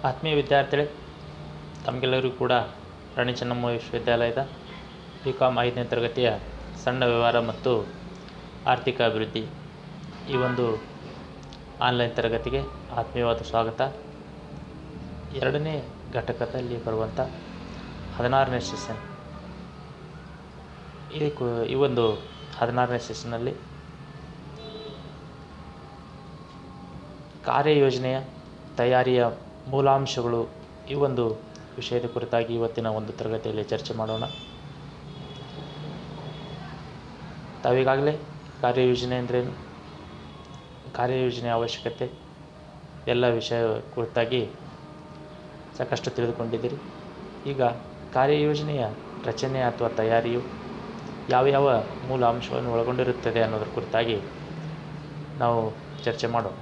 ಆತ್ಮೀಯ ವಿದ್ಯಾರ್ಥಿಗಳೇ, ತಮಗೆಲ್ಲರಿಗೂ ಕೂಡ ರಾಣಿ ಚೆನ್ನಮ್ಮ ವಿಶ್ವವಿದ್ಯಾಲಯದ BCom 5ನೇ ತರಗತಿಯ ಸಣ್ಣ ವ್ಯವಹಾರ ಮತ್ತು ಆರ್ಥಿಕ ಅಭಿವೃದ್ಧಿ ಈ ಒಂದು ಆನ್ಲೈನ್ ತರಗತಿಗೆ ಆತ್ಮೀಯವಾದ ಸ್ವಾಗತ. 2ನೇ ಘಟಕದಲ್ಲಿ ಬರುವಂಥ 16ನೇ ಸೆಷನ್. ಈ ಒಂದು 16ನೇ ಸೆಷನ್ನಲ್ಲಿ ಕಾರ್ಯಯೋಜನೆಯ ತಯಾರಿಯ ಮೂಲಾಂಶಗಳು ಈ ಒಂದು ವಿಷಯದ ಕುರಿತಾಗಿ ಇವತ್ತಿನ ಒಂದು ತರಗತಿಯಲ್ಲಿ ಚರ್ಚೆ ಮಾಡೋಣ. ತಾವೀಗಾಗಲೇ ಕಾರ್ಯಯೋಜನೆ ಅಂದ್ರೇನು, ಕಾರ್ಯಯೋಜನೆಯ ಅವಶ್ಯಕತೆ ಎಲ್ಲ ವಿಷಯ ಕುರಿತಾಗಿ ಸಾಕಷ್ಟು ತಿಳಿದುಕೊಂಡಿದ್ದೀರಿ. ಈಗ ಕಾರ್ಯಯೋಜನೆಯ ರಚನೆ ಅಥವಾ ತಯಾರಿಯು ಯಾವ ಮೂಲ ಅಂಶವನ್ನು ಒಳಗೊಂಡಿರುತ್ತದೆ ಅನ್ನೋದ್ರ ಕುರಿತಾಗಿ ನಾವು ಚರ್ಚೆ ಮಾಡೋಣ.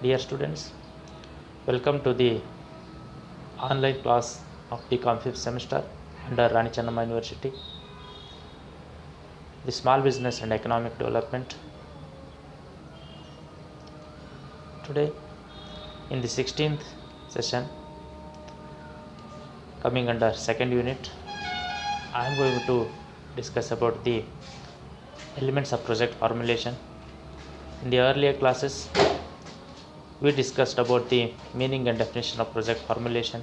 Dear students, welcome to the online class of BCom 5th semester under Rani Chennamma University, the small business and economic development. Today in the 16th session, coming under second unit, I am going to discuss about the elements of project formulation. In the earlier classes we discussed about the meaning and definition of project formulation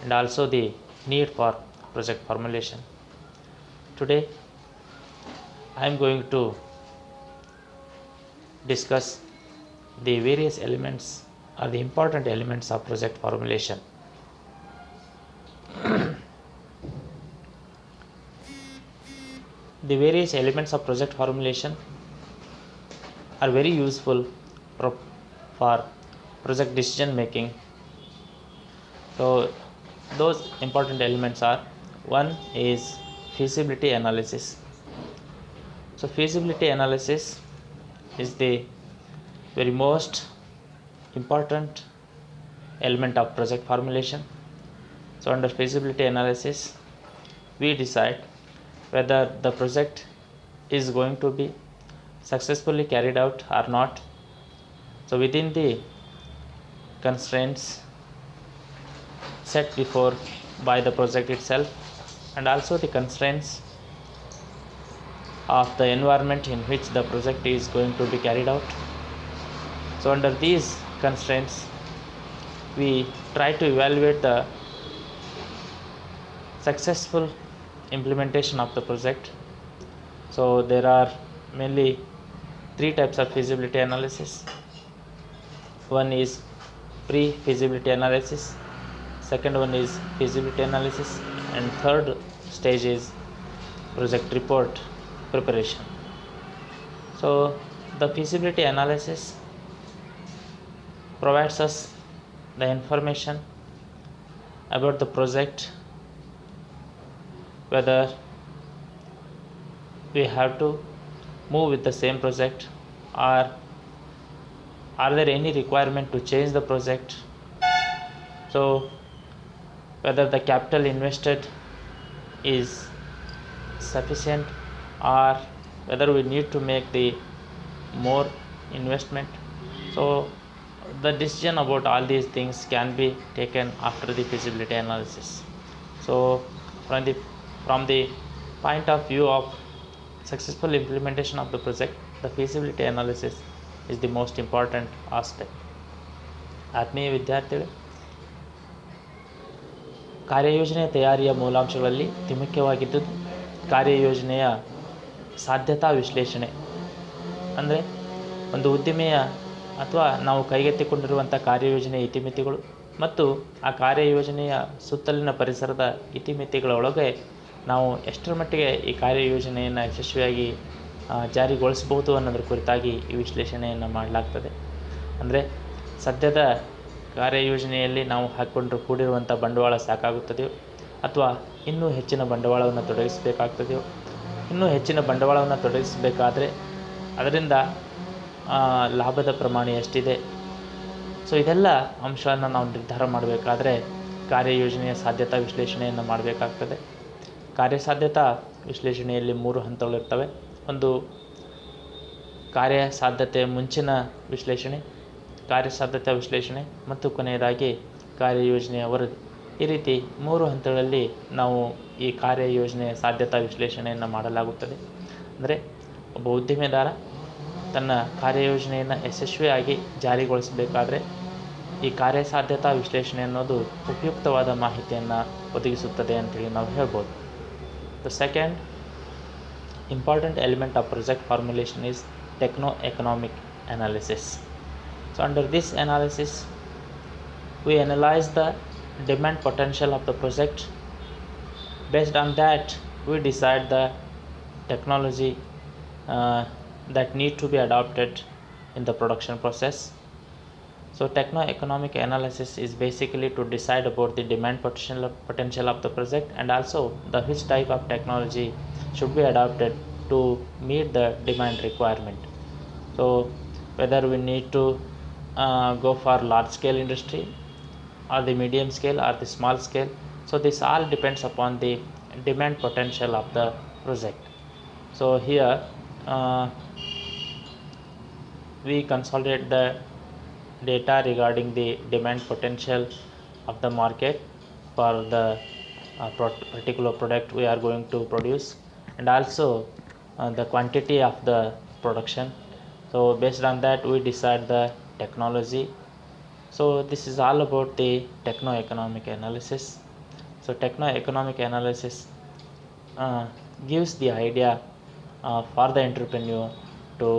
and also the need for project formulation. Today I am going to discuss the various elements or the important elements of project formulation. The various elements of project formulation are very useful for project decision making. So those important elements are: one is feasibility analysis. So feasibility analysis is the very most important element of project formulation. So under feasibility analysis we decide whether the project is going to be successfully carried out or not. So within the constraints set before by the project itself and also the constraints of the environment in which the project is going to be carried out. So under these constraints we try to evaluate the successful implementation of the project. So there are mainly 3 types of feasibility analysis. One is pre-feasibility analysis, second one is feasibility analysis, and third stage is project report preparation. So the feasibility analysis provides us the information about the project, whether we have to move with the same project or are there any requirement to change the project. So whether the capital invested is sufficient or whether we need to make the more investment. So the decision about all these things can be taken after the feasibility analysis. So from the point of view of successful implementation of the project, the feasibility analysis is the most important aspect. ಆತ್ಮೀಯ ವಿದ್ಯಾರ್ಥಿಗಳು, ಕಾರ್ಯಯೋಜನೆಯ ತಯಾರಿಯ ಮೂಲಾಂಶಗಳಲ್ಲಿ ಅತಿ ಮುಖ್ಯವಾಗಿದ್ದು ಕಾರ್ಯಯೋಜನೆಯ ಸಾಧ್ಯತಾ ವಿಶ್ಲೇಷಣೆ. ಅಂದರೆ ಒಂದು ಉದ್ದಿಮೆಯ ಅಥವಾ ನಾವು ಕೈಗೆತ್ತಿಕೊಂಡಿರುವಂಥ ಕಾರ್ಯಯೋಜನೆಯ ಇತಿಮಿತಿಗಳು ಮತ್ತು ಆ ಕಾರ್ಯಯೋಜನೆಯ ಸುತ್ತಲಿನ ಪರಿಸರದ ಇತಿಮಿತಿಗಳೊಳಗೆ ನಾವು ಎಷ್ಟರ ಮಟ್ಟಿಗೆ ಈ ಕಾರ್ಯಯೋಜನೆಯನ್ನು ಯಶಸ್ವಿಯಾಗಿ ಜಾರಿಗೊಳಿಸಬಹುದು ಅನ್ನೋದ್ರ ಕುರಿತಾಗಿ ಈ ವಿಶ್ಲೇಷಣೆಯನ್ನು ಮಾಡಲಾಗ್ತದೆ. ಅಂದರೆ ಸದ್ಯದ ಕಾರ್ಯಯೋಜನೆಯಲ್ಲಿ ನಾವು ಹಾಕ್ಕೊಂಡು ಕೂಡಿರುವಂಥ ಬಂಡವಾಳ ಸಾಕಾಗುತ್ತದೆಯೋ ಅಥವಾ ಇನ್ನೂ ಹೆಚ್ಚಿನ ಬಂಡವಾಳವನ್ನು ತೊಡಗಿಸಬೇಕಾಗ್ತದೆಯೋ. ಇನ್ನೂ ಹೆಚ್ಚಿನ ಬಂಡವಾಳವನ್ನು ತೊಡಗಿಸಬೇಕಾದ್ರೆ ಅದರಿಂದ ಲಾಭದ ಪ್ರಮಾಣ ಎಷ್ಟಿದೆ. ಸೊ ಇದೆಲ್ಲ ಅಂಶವನ್ನು ನಾವು ನಿರ್ಧಾರ ಮಾಡಬೇಕಾದ್ರೆ ಕಾರ್ಯಯೋಜನೆಯ ಸಾಧ್ಯತಾ ವಿಶ್ಲೇಷಣೆಯನ್ನು ಮಾಡಬೇಕಾಗ್ತದೆ. ಕಾರ್ಯಸಾಧ್ಯತಾ ವಿಶ್ಲೇಷಣೆಯಲ್ಲಿ 3 ಹಂತಗಳಿರ್ತವೆ. ಒಂದು ಕಾರ್ಯಸಾಧ್ಯತೆಯ ಮುಂಚಿನ ವಿಶ್ಲೇಷಣೆ, ಕಾರ್ಯಸಾಧ್ಯತಾ ವಿಶ್ಲೇಷಣೆ ಮತ್ತು ಕೊನೆಯದಾಗಿ ಕಾರ್ಯಯೋಜನೆಯ ವರದಿ. ಈ ರೀತಿ 3 ಹಂತಗಳಲ್ಲಿ ನಾವು ಈ ಕಾರ್ಯಯೋಜನೆಯ ಸಾಧ್ಯತಾ ವಿಶ್ಲೇಷಣೆಯನ್ನು ಮಾಡಲಾಗುತ್ತದೆ. ಅಂದರೆ ಒಬ್ಬ ಉದ್ದಿಮೆದಾರ ತನ್ನ ಕಾರ್ಯಯೋಜನೆಯನ್ನು ಯಶಸ್ವಿಯಾಗಿ ಜಾರಿಗೊಳಿಸಬೇಕಾದ್ರೆ ಈ ಕಾರ್ಯಸಾಧ್ಯತಾ ವಿಶ್ಲೇಷಣೆ ಅನ್ನೋದು ಉಪಯುಕ್ತವಾದ ಮಾಹಿತಿಯನ್ನು ಒದಗಿಸುತ್ತದೆ ಅಂತೇಳಿ ನಾವು ಹೇಳ್ಬೋದು. The second important element of project formulation is techno-economic analysis. So under this analysis, we analyze the demand potential of the project. Based on that, we decide the technology that need to be adopted in the production process. So techno-economic analysis is basically to decide about the demand potential of the project, and also the which type of technology should be adopted to meet the demand requirement. So whether we need to go for large scale industry or the medium scale or the small scale. So this all depends upon the demand potential of the project. So here we consolidate the data regarding the demand potential of the market for the particular product we are going to produce, and also the quantity of the production. So based on that we decide the technology. So this is all about the techno-economic analysis. So techno-economic analysis gives the idea for the entrepreneur to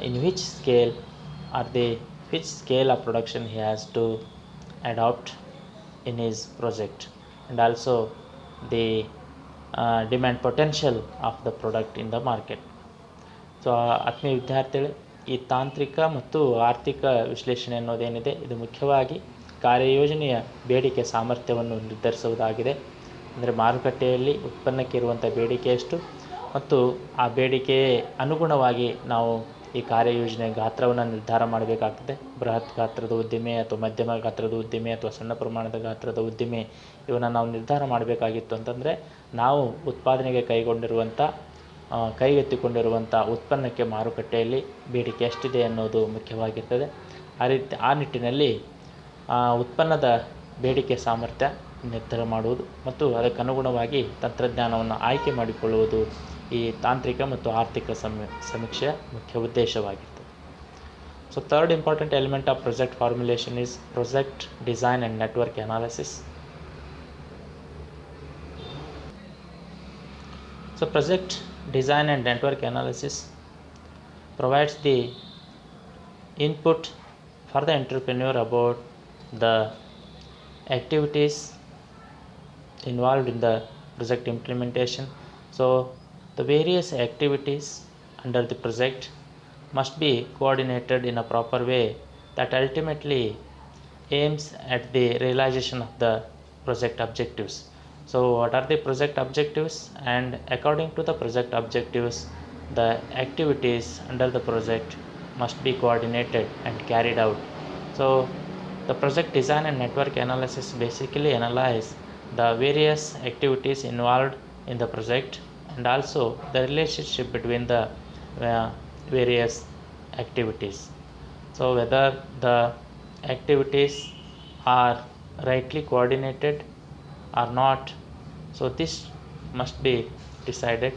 in which scale or which scale of production he has to adopt in his project, and also the demand potential of the product in the market. So ಆತ್ಮೀಯ ವಿದ್ಯಾರ್ಥಿಗಳೇ, ಈ ತಾಂತ್ರಿಕ ಮತ್ತು ಆರ್ಥಿಕ ವಿಶ್ಲೇಷಣೆ ಅನ್ನೋದೇನಿದೆ ಇದು ಮುಖ್ಯವಾಗಿ ಕಾರ್ಯಯೋಜನೆಯ ಬೇಡಿಕೆ ಸಾಮರ್ಥ್ಯವನ್ನು ನಿರ್ಧರಿಸುವುದಾಗಿದೆ. ಅಂದರೆ ಮಾರುಕಟ್ಟೆಯಲ್ಲಿ ಉತ್ಪನ್ನಕ್ಕೆ ಇರುವಂಥ ಬೇಡಿಕೆ ಎಷ್ಟು ಮತ್ತು ಆ ಬೇಡಿಕೆಗೆ ಅನುಗುಣವಾಗಿ ನಾವು ಈ ಕಾರ್ಯಯೋಜನೆ ಗಾತ್ರವನ್ನು ನಿರ್ಧಾರ ಮಾಡಬೇಕಾಗ್ತದೆ. ಬೃಹತ್ ಗಾತ್ರದ ಉದ್ದಿಮೆ ಅಥವಾ ಮಧ್ಯಮ ಗಾತ್ರದ ಉದ್ದಿಮೆ ಅಥವಾ ಸಣ್ಣ ಪ್ರಮಾಣದ ಗಾತ್ರದ ಉದ್ದಿಮೆ ಇವನ್ನು ನಾವು ನಿರ್ಧಾರ ಮಾಡಬೇಕಾಗಿತ್ತು ಅಂತಂದರೆ ನಾವು ಉತ್ಪಾದನೆಗೆ ಕೈಗೆತ್ತಿಕೊಂಡಿರುವಂಥ ಉತ್ಪನ್ನಕ್ಕೆ ಮಾರುಕಟ್ಟೆಯಲ್ಲಿ ಬೇಡಿಕೆ ಎಷ್ಟಿದೆ ಅನ್ನೋದು ಮುಖ್ಯವಾಗಿರ್ತದೆ. ಆ ನಿಟ್ಟಿನಲ್ಲಿ ಉತ್ಪನ್ನದ ಬೇಡಿಕೆ ಸಾಮರ್ಥ್ಯ ನಿರ್ಧಾರ ಮಾಡುವುದು ಮತ್ತು ಅದಕ್ಕನುಗುಣವಾಗಿ ತಂತ್ರಜ್ಞಾನವನ್ನು ಆಯ್ಕೆ ಮಾಡಿಕೊಳ್ಳುವುದು ಈ ತಾಂತ್ರಿಕ ಮತ್ತು ಆರ್ಥಿಕ ಸಮೀಕ್ಷೆಯ ಮುಖ್ಯ ಉದ್ದೇಶವಾಗಿರ್ತದೆ. So third important element of project formulation is project design and network analysis. So project design and network analysis provides the input for the entrepreneur about the activities involved in the project implementation. So the various activities under the project must be coordinated in a proper way that ultimately aims at the realization of the project objectives. So what are the project objectives, and according to the project objectives the activities under the project must be coordinated and carried out. So the project design and network analysis basically analyze the various activities involved in the project and also the relationship between the various activities. So whether the activities are rightly coordinated or not, so this must be decided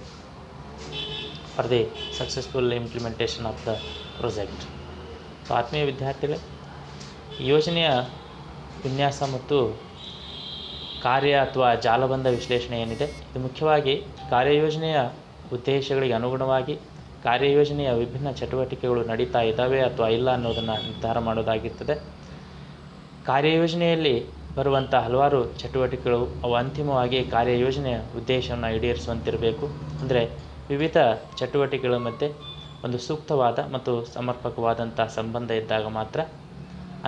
for the successful implementation of the project. So ಆತ್ಮೀಯ ವಿದ್ಯಾರ್ಥಿಗಳೇ, ಯೋಜನೆಯ ವಿನ್ಯಾಸ ಮತ್ತು ಕಾರ್ಯ ಅಥವಾ ಜಾಲಬಂಧ ವಿಶ್ಲೇಷಣೆ ಏನಿದೆ ಇದು ಮುಖ್ಯವಾಗಿ ಕಾರ್ಯಯೋಜನೆಯ ಉದ್ದೇಶಗಳಿಗೆ ಅನುಗುಣವಾಗಿ ಕಾರ್ಯಯೋಜನೆಯ ವಿಭಿನ್ನ ಚಟುವಟಿಕೆಗಳು ನಡೀತಾ ಇದ್ದಾವೆ ಅಥವಾ ಇಲ್ಲ ಅನ್ನೋದನ್ನು ನಿರ್ಧಾರ ಮಾಡೋದಾಗಿರ್ತದೆ. ಕಾರ್ಯಯೋಜನೆಯಲ್ಲಿ ಬರುವಂಥ ಹಲವಾರು ಚಟುವಟಿಕೆಗಳು ಅವು ಅಂತಿಮವಾಗಿ ಕಾರ್ಯಯೋಜನೆಯ ಉದ್ದೇಶವನ್ನು ಈಡೇರಿಸುವಂತಿರಬೇಕು. ಅಂದರೆ ವಿವಿಧ ಚಟುವಟಿಕೆಗಳ ಮಧ್ಯೆ ಒಂದು ಸೂಕ್ತವಾದ ಮತ್ತು ಸಮರ್ಪಕವಾದಂಥ ಸಂಬಂಧ ಇದ್ದಾಗ ಮಾತ್ರ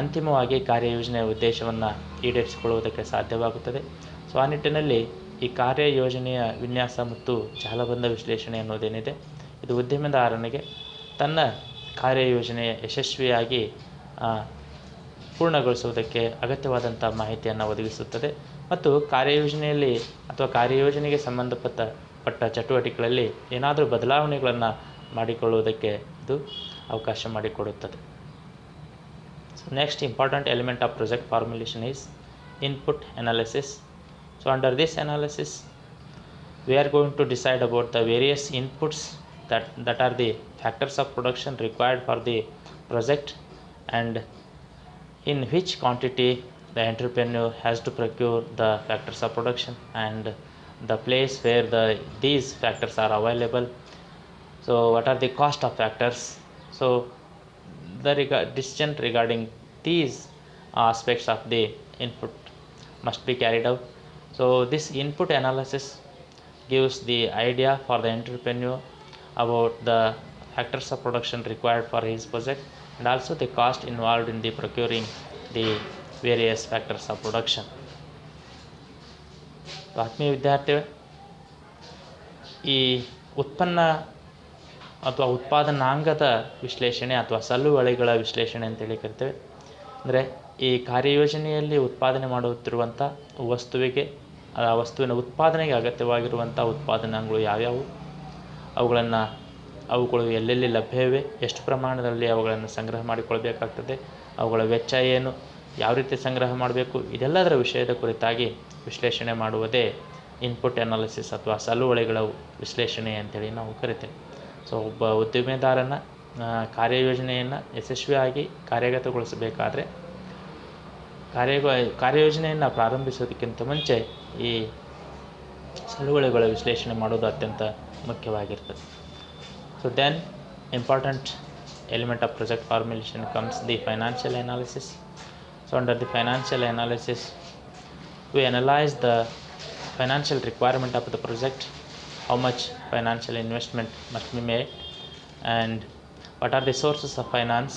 ಅಂತಿಮವಾಗಿ ಕಾರ್ಯಯೋಜನೆಯ ಉದ್ದೇಶವನ್ನು ಈಡೇರಿಸಿಕೊಳ್ಳುವುದಕ್ಕೆ ಸಾಧ್ಯವಾಗುತ್ತದೆ. ಸೊ ಆ ನಿಟ್ಟಿನಲ್ಲಿ ಈ ಕಾರ್ಯಯೋಜನೆಯ ವಿನ್ಯಾಸ ಮತ್ತು ಜಾಲಬಂಧ ವಿಶ್ಲೇಷಣೆ ಅನ್ನೋದೇನಿದೆ ಇದು ಉದ್ಯಮದಾರನಿಗೆ ತನ್ನ ಕಾರ್ಯಯೋಜನೆಯ ಯಶಸ್ವಿಯಾಗಿ ಪೂರ್ಣಗೊಳಿಸುವುದಕ್ಕೆ ಅಗತ್ಯವಾದಂಥ ಮಾಹಿತಿಯನ್ನು ಒದಗಿಸುತ್ತದೆ ಮತ್ತು ಕಾರ್ಯಯೋಜನೆಯಲ್ಲಿ ಅಥವಾ ಕಾರ್ಯಯೋಜನೆಗೆ ಸಂಬಂಧಪಟ್ಟ ಚಟುವಟಿಕೆಗಳಲ್ಲಿ ಏನಾದರೂ ಬದಲಾವಣೆಗಳನ್ನು ಮಾಡಿಕೊಳ್ಳುವುದಕ್ಕೆ ಇದು ಅವಕಾಶ ಮಾಡಿಕೊಡುತ್ತದೆ. So next important element of project formulation is input analysis. So under this analysis we are going to decide about the various inputs that are the factors of production required for the project, and in which quantity the entrepreneur has to procure the factors of production, and the place where these factors are available. So what are the cost of factors? So the decision regarding these aspects of the input must be carried out. So this input analysis gives the idea for the entrepreneur about the factors of production required for his project, and also the cost involved in the procuring the various factors of production. ಆತ್ಮೀಯ ವಿದ್ಯಾರ್ಥಿಗಳು, ಈ ಉತ್ಪನ್ನ ಅಥವಾ ಉತ್ಪಾದನಾಂಗದ ವಿಶ್ಲೇಷಣೆ ಅಥವಾ ಸಲ್ಲುವಳಿಗಳ ವಿಶ್ಲೇಷಣೆ ಅಂತೇಳಿ ಕರಿತೇವೆ. ಅಂದರೆ ಈ ಕಾರ್ಯಯೋಜನೆಯಲ್ಲಿ ಉತ್ಪಾದನೆ ಮಾಡುತ್ತಿರುವಂಥ ವಸ್ತುವಿಗೆ, ಆ ವಸ್ತುವಿನ ಉತ್ಪಾದನೆಗೆ ಅಗತ್ಯವಾಗಿರುವಂಥ ಉತ್ಪಾದನಾಂಗಗಳು ಯಾವ್ಯಾವು, ಅವುಗಳು ಎಲ್ಲೆಲ್ಲಿ ಲಭ್ಯವಿವೆ, ಎಷ್ಟು ಪ್ರಮಾಣದಲ್ಲಿ ಅವುಗಳನ್ನು ಸಂಗ್ರಹ ಮಾಡಿಕೊಳ್ಬೇಕಾಗ್ತದೆ, ಅವುಗಳ ವೆಚ್ಚ ಏನು, ಯಾವ ರೀತಿ ಸಂಗ್ರಹ ಮಾಡಬೇಕು, ಇದೆಲ್ಲದರ ವಿಷಯದ ಕುರಿತಾಗಿ ವಿಶ್ಲೇಷಣೆ ಮಾಡುವುದೇ ಇನ್ಪುಟ್ ಅನಾಲಿಸಿಸ್ ಅಥವಾ ಸಲ್ಲುವಳಿಗಳ ವಿಶ್ಲೇಷಣೆ ಅಂತೇಳಿ ನಾವು ಕರಿತೇವೆ. ಸೊ ಒಬ್ಬ ಉದ್ದಿಮೆದಾರನ ಕಾರ್ಯಯೋಜನೆಯನ್ನು ಯಶಸ್ವಿಯಾಗಿ ಕಾರ್ಯಗತಗೊಳಿಸಬೇಕಾದ್ರೆ ಕಾರ್ಯಯೋಜನೆಯನ್ನು ಪ್ರಾರಂಭಿಸೋದಕ್ಕಿಂತ ಮುಂಚೆ ಈ ಸಲ್ಲುವಳಿಗಳ ವಿಶ್ಲೇಷಣೆ ಮಾಡೋದು ಅತ್ಯಂತ ಮುಖ್ಯವಾಗಿರ್ತದೆ. So then important element of project formulation comes the financial analysis. So under the financial analysis we analyze the financial requirement of the project, how much financial investment must be made, and what are the sources of finance,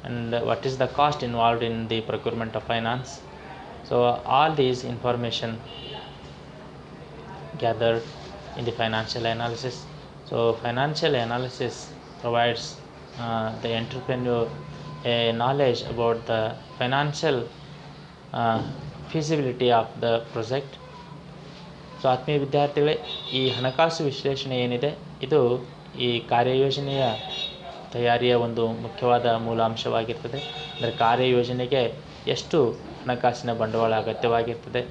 and what is the cost involved in the procurement of finance. So all these information gathered in the financial analysis. So financial analysis provides the entrepreneur a knowledge about the financial feasibility of the project. So ಆತ್ಮೀಯ ವಿದ್ಯಾರ್ಥಿಗಳೇ, ಈ ಹಣಕಾಸು ವಿಶ್ಲೇಷಣೆ ಏನಿದೆ, ಇದು ಈ ಕಾರ್ಯಯೋಜನೆಯ ತಯಾರಿಯ ಒಂದು ಮುಖ್ಯವಾದ ಮೂಲ ಅಂಶವಾಗಿರ್ತದೆ. ಅಂದರೆ ಕಾರ್ಯಯೋಜನೆಗೆ ಎಷ್ಟು ಹಣಕಾಸಿನ ಬಂಡವಾಳ ಅಗತ್ಯವಾಗಿರ್ತದೆ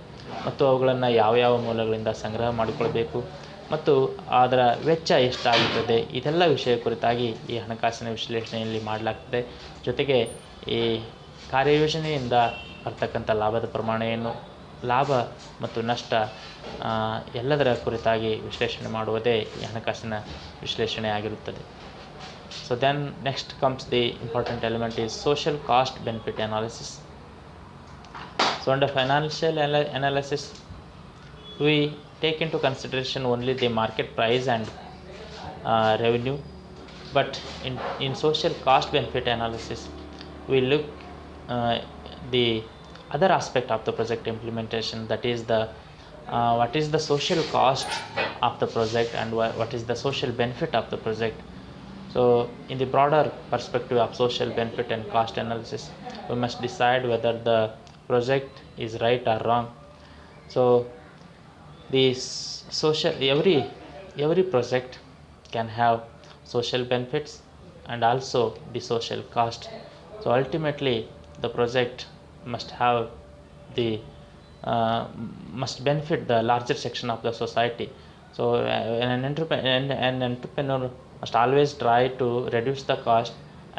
ಮತ್ತು ಅವುಗಳನ್ನು ಯಾವ ಮೂಲಗಳಿಂದ ಸಂಗ್ರಹ ಮಾಡಿಕೊಳ್ಬೇಕು ಮತ್ತು ಅದರ ವೆಚ್ಚ ಎಷ್ಟಾಗುತ್ತದೆ, ಇದೆಲ್ಲ ವಿಷಯ ಕುರಿತಾಗಿ ಈ ಹಣಕಾಸಿನ ವಿಶ್ಲೇಷಣೆಯಲ್ಲಿ ಮಾಡಲಾಗ್ತದೆ. ಜೊತೆಗೆ ಈ ಕಾರ್ಯಯೋಜನೆಯಿಂದ ಬರ್ತಕ್ಕಂಥ ಲಾಭದ ಪ್ರಮಾಣ ಏನು, ಲಾಭ ಮತ್ತು ನಷ್ಟ ಎಲ್ಲದರ ಕುರಿತಾಗಿ ವಿಶ್ಲೇಷಣೆ ಮಾಡುವುದೇ ಈ ಹಣಕಾಸಿನ ವಿಶ್ಲೇಷಣೆ ಆಗಿರುತ್ತದೆ. So then next comes the important element is social cost benefit analysis. So under financial analysis we take into consideration only the market price and revenue, but in social cost benefit analysis we look the other aspect of the project implementation, that is the what is the social cost of the project and what is the social benefit of the project. So in the broader perspective of social benefit and cost analysis, we must decide whether the project is right or wrong. So the every project can have social benefits and also the social cost. So ultimately the project must have must benefit the larger section of the society. So an entrepreneur must always try to reduce the cost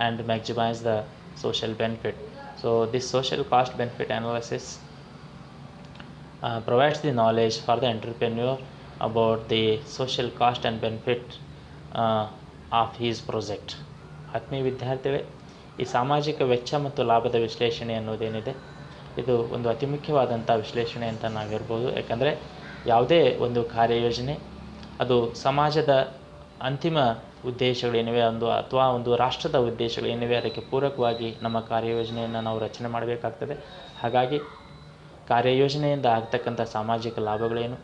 and maximize the social benefit. So this social cost benefit analysis provides the knowledge for the entrepreneur about the social cost and benefit of his project. ಆತ್ಮೀಯ ವಿದ್ಯಾರ್ಥಿಗಳೇ, ಈ ಸಾಮಾಜಿಕ ವೆಚ್ಚ ಮತ್ತು ಲಾಭದ ವಿಶ್ಲೇಷಣೆ ಅನ್ನೋದೇನಿದೆ, ಇದು ಒಂದು ಅತಿ ಮುಖ್ಯವಾದಂಥ ವಿಶ್ಲೇಷಣೆ ಅಂತ ನಾವು ಹೇಳ್ಬೋದು. ಯಾಕಂದರೆ ಯಾವುದೇ ಒಂದು ಕಾರ್ಯಯೋಜನೆ ಅದು ಸಮಾಜದ ಅಂತಿಮ ಉದ್ದೇಶಗಳೇನಿವೆ ಅಥವಾ ಒಂದು ರಾಷ್ಟ್ರದ ಉದ್ದೇಶಗಳೇನಿವೆ ಅದಕ್ಕೆ ಪೂರಕವಾಗಿ ನಮ್ಮ ಕಾರ್ಯಯೋಜನೆಯನ್ನು ನಾವು ರಚನೆ ಮಾಡಬೇಕಾಗ್ತದೆ. ಹಾಗಾಗಿ ಕಾರ್ಯಯೋಜನೆಯಿಂದ ಆಗ್ತಕ್ಕಂಥ ಸಾಮಾಜಿಕ ಲಾಭಗಳೇನು,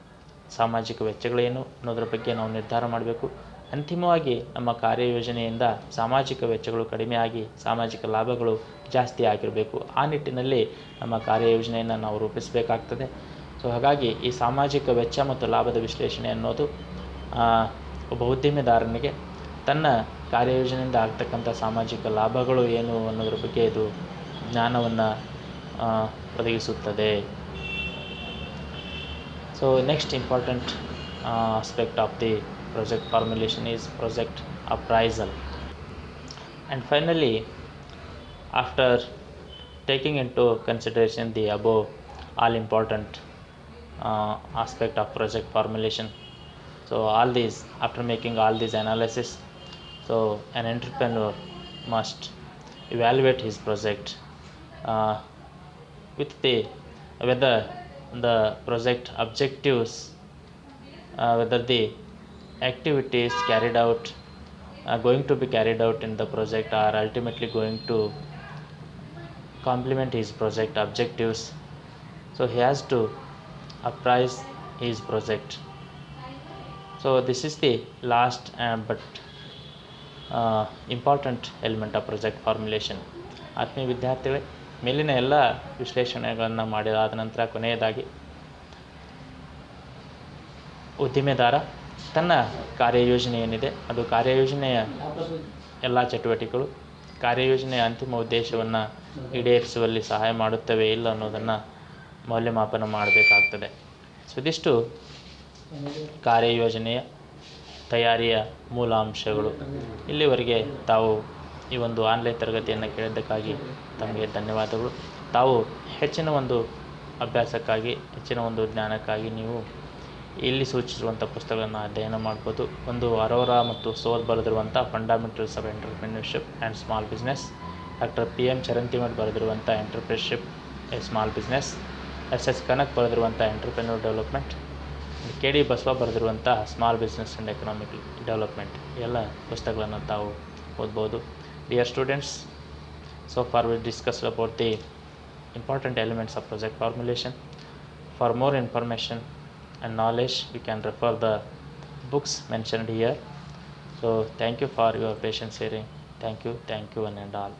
ಸಾಮಾಜಿಕ ವೆಚ್ಚಗಳೇನು ಅನ್ನೋದ್ರ ಬಗ್ಗೆ ನಾವು ನಿರ್ಧಾರ ಮಾಡಬೇಕು. ಅಂತಿಮವಾಗಿ ನಮ್ಮ ಕಾರ್ಯಯೋಜನೆಯಿಂದ ಸಾಮಾಜಿಕ ವೆಚ್ಚಗಳು ಕಡಿಮೆಯಾಗಿ ಸಾಮಾಜಿಕ ಲಾಭಗಳು ಜಾಸ್ತಿ ಆಗಿರಬೇಕು. ಆ ನಿಟ್ಟಿನಲ್ಲಿ ನಮ್ಮ ಕಾರ್ಯಯೋಜನೆಯನ್ನು ನಾವು ರೂಪಿಸಬೇಕಾಗ್ತದೆ. ಸೊ ಹಾಗಾಗಿ ಈ ಸಾಮಾಜಿಕ ವೆಚ್ಚ ಮತ್ತು ಲಾಭದ ವಿಶ್ಲೇಷಣೆ ಅನ್ನೋದು ಒಬ್ಬ ಉದ್ಯಮಿದಾರನಿಗೆ ತನ್ನ ಕಾರ್ಯಯೋಜನೆಯಿಂದ ಆಗ್ತಕ್ಕಂಥ ಸಾಮಾಜಿಕ ಲಾಭಗಳು ಏನು ಅನ್ನೋದ್ರ ಬಗ್ಗೆ ಇದು ಜ್ಞಾನವನ್ನು ಒದಗಿಸುತ್ತದೆ. So next important aspect of the project formulation is project appraisal. And finally, after taking into consideration the above all important aspect of project formulation, so all these, after making all these analysis, so an entrepreneur must evaluate his project with whether the project objectives, whether the activities carried out going to be carried out in the project are ultimately going to complement his project objectives. So he has to appraise his project. So this is the last but important element of project formulation. ಆತ್ಮೀಯ ವಿದ್ಯಾರ್ಥಿಗಳೇ, ಮೇಲಿನ ಎಲ್ಲ ವಿಶ್ಲೇಷಣೆಗಳನ್ನು ಮಾಡಿದಾದ ನಂತರ ಕೊನೆಯದಾಗಿ ಉದ್ದಿಮೆದಾರ ತನ್ನ ಕಾರ್ಯಯೋಜನೆ ಏನಿದೆ ಅದು ಕಾರ್ಯಯೋಜನೆಯ ಎಲ್ಲ ಚಟುವಟಿಕೆಗಳು ಕಾರ್ಯಯೋಜನೆಯ ಅಂತಿಮ ಉದ್ದೇಶವನ್ನು ಈಡೇರಿಸುವಲ್ಲಿ ಸಹಾಯ ಮಾಡುತ್ತವೆ ಇಲ್ಲ ಅನ್ನೋದನ್ನು ಮೌಲ್ಯಮಾಪನ ಮಾಡಬೇಕಾಗ್ತದೆ. ಸೊ ಇದಿಷ್ಟು ಕಾರ್ಯಯೋಜನೆಯ ತಯಾರಿಯ ಮೂಲ ಅಂಶಗಳು. ಇಲ್ಲಿವರೆಗೆ ತಾವು ಈ ಒಂದು ಆನ್ಲೈನ್ ತರಗತಿಯನ್ನು ಕೇಳಿದ್ದಕ್ಕಾಗಿ ತಮಗೆ ಧನ್ಯವಾದಗಳು. ತಾವು ಹೆಚ್ಚಿನ ಒಂದು ಅಭ್ಯಾಸಕ್ಕಾಗಿ, ಹೆಚ್ಚಿನ ಒಂದು ಜ್ಞಾನಕ್ಕಾಗಿ ನೀವು ಇಲ್ಲಿ ಸೂಚಿಸಿರುವಂಥ ಪುಸ್ತಕಗಳನ್ನು ಅಧ್ಯಯನ ಮಾಡ್ಬೋದು. ಒಂದು ಅರೋರಾ ಮತ್ತು ಸೋಲ್ ಬರೆದಿರುವಂಥ fundamentals of entrepreneurship and small business, doctor PM Charantimath ಬರೆದಿರುವಂಥ entrepreneurship a small business, SS Khanka ಬರೆದಿರುವಂಥ ಎಂಟರ್ಪ್ರಿನ್ಯೂರ್ ಡೆವಲಪ್ಮೆಂಟ್, KD ಬಸವ ಬರೆದಿರುವಂಥ small business and economic development, ಎಲ್ಲ ಪುಸ್ತಕಗಳನ್ನು ತಾವು ಓದ್ಬೋದು. Dear students, so far we discussed about the important elements of project formulation. For more information and knowledge, we can refer the books mentioned here. So thank you for your patience hearing. Thank you one and all.